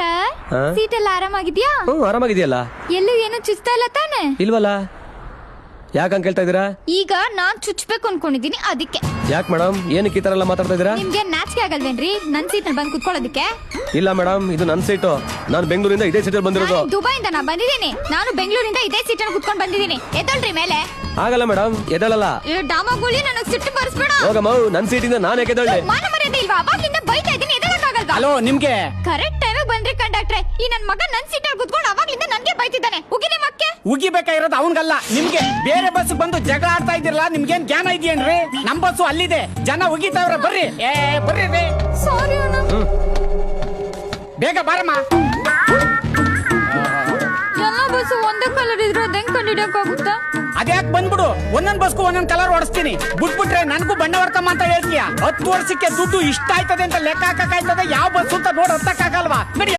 Sir seat ಎಲ್ಲ ಆರಾಮಾಗಿದ್ಯಾ? ಆರಾಮಾಗಿದೆಯಲ್ಲ. ಎಲ್ಲೂ ಏನು ಚುಚ್ತಾ ಇಲ್ಲ ತಾನೆ? ಇಲ್ವಲ್ಲ. ಯಾಕಂತ ಕೇಳ್ತಾ ಇದೀರಾ? ಈಗ ನಾನ್ ಚುಚ್ಬೇಕು ಅನ್ಕೊಂಡಿದೀನಿ ಅದಕ್ಕೆ. ಯಾಕೆ ಮೇಡಮ್, ಏನಕ್ಕೆ ಈ ತರ ಎಲ್ಲ ಮಾತಾಡ್ತಾ ಇದೀರಾ? ನಿಮ್ಗೆ ನಾಚಿಕೆ ಆಗಲ್ವೇನ್ರಿ ನನ್ ಸೀಟ್ ನಲ್ಲಿ ಬಂದು ಕುತ್ಕೊಳ್ಳೋದಕ್ಕೆ? ಇಲ್ಲ ಮೇಡಮ್, ಇದು ನನ್ ಸೀಟು. ನಾನು ಬೆಂಗಳೂರಿಂದ ಇದೇ ಸೀಟಲ್ಲಿ ಬಂದಿರೋದು. ದುಬೈಯಿಂದ ನಾ ಬಂದಿದ್ದೀನಿ. ನಾನು ಬೆಂಗಳೂರಿಂದ ಇದೇ ಸೀಟ್ ಅಲ್ಲಿ ಕುತ್ಕೊಂಡು ಬಂದಿದ್ದೀನಿ. ಎದ್ದಳ್ರಿ ಮೇಲೆ. ಆಗಲ್ಲ ಮೇಡಮ್, ಎದಳಲ್ಲ. ಡಾಮಾಗುಳಿ ನನಗ್ ಸಿಟ್ಟು ಬರ್ಸ್ಬೇಡ. ಹೋಗಮ್ಮ, ನನ್ ಸೀಟಿಂದ ನಾನು ಎದ್ದೊಳ್ಳಿ. ಮಾನ ಮರ್ಯಾದೆ ಇಲ್ವಾ? ಅವಾಗ್ಲಿಂದ ಬೈತಾ ಇದ್ದೀನಿ, ಎದ್ದಳಕ್ಕಾಗಲ್ವಾ? ಹಲೋ, ನಿಮ್ಗೆ ಕರೆಕ್ಟ್ ಟೈಮಿಗೆ ಬಂದ್ರಿ ಕಂಡಕ್ಟ್ರೆ. ಈ ನನ್ ಮಗ ನನ್ ಸೀಟ್ ಅಲ್ಲಿ ಕುತ್ಕೊಂಡು ಅವಾಗ್ಲಿಂದ ನನ್ಗೆ ಬೈತಿದ್ದಾನೆ. ಉಗಿನೆ ಮಕ್ಕೆ. ಉಗಿಬೇಕಾಗಿರೋದು ಅವನ್ಗಲ್ಲ ನಿಮ್ಗೆ. ಬೇರೆ ಬಸ್ ಬಂದು ಜಗಳ ಆಡ್ತಾ ಇದ್ದೀರಲ್ಲ, ನಿಮ್ಗೇನ್ ಜ್ಞಾನ ಇದೆಯೇನ್ರಿ? ನಮ್ ಬಸ್ಸು ಅಲ್ಲಿದೆ, ಜನ ಉಗಿತಾವ್ರೆ. ಬರ್ರಿ ಬರ್ರಿ ರೀ. ಸಾರಿ ಅಣ್ಣ. ಬೇಗ ಬಾರಮ್ಮ. ಎಲ್ಲ ಬಸ್ ಒಂದೇ ಕಲರ್ ಇದ್ರೆ ಅದ್ ಹೆಂಗ್ ಕಂಡಿಡಿಯಕ್ಕಾಗುತ್ತಾ? ಅದ್ಯಾಕ್ ಬಂದ್ಬಿಡು, ಒಂದೊಂದ್ ಬಸ್ಗೂ ಒಂದೊಂದ್ ಕಲರ್ ಓಡಿಸ್ತೀನಿ. ಬಿಟ್ಬಿಟ್ರೆ ನನ್ಗೂ ಬಣ್ಣ ಹೊಡ್ಕಮ್ಮ ಅಂತ ಹೇಳ್ತೀಯ. 10 ವರ್ಷಕ್ಕೆ ದುಡ್ಡು ಇಷ್ಟ ಆಯ್ತದೆ ಅಂತ ಲೆಕ್ಕ ಹಾಕಕ್ಕಾಯ್ತದೆ. ಯಾವ ಬಸ್ ಅಂತ ನೋಡ್ ಹತ್ತಕ್ಕಾಗಲ್ವಾ? ನಡಿ.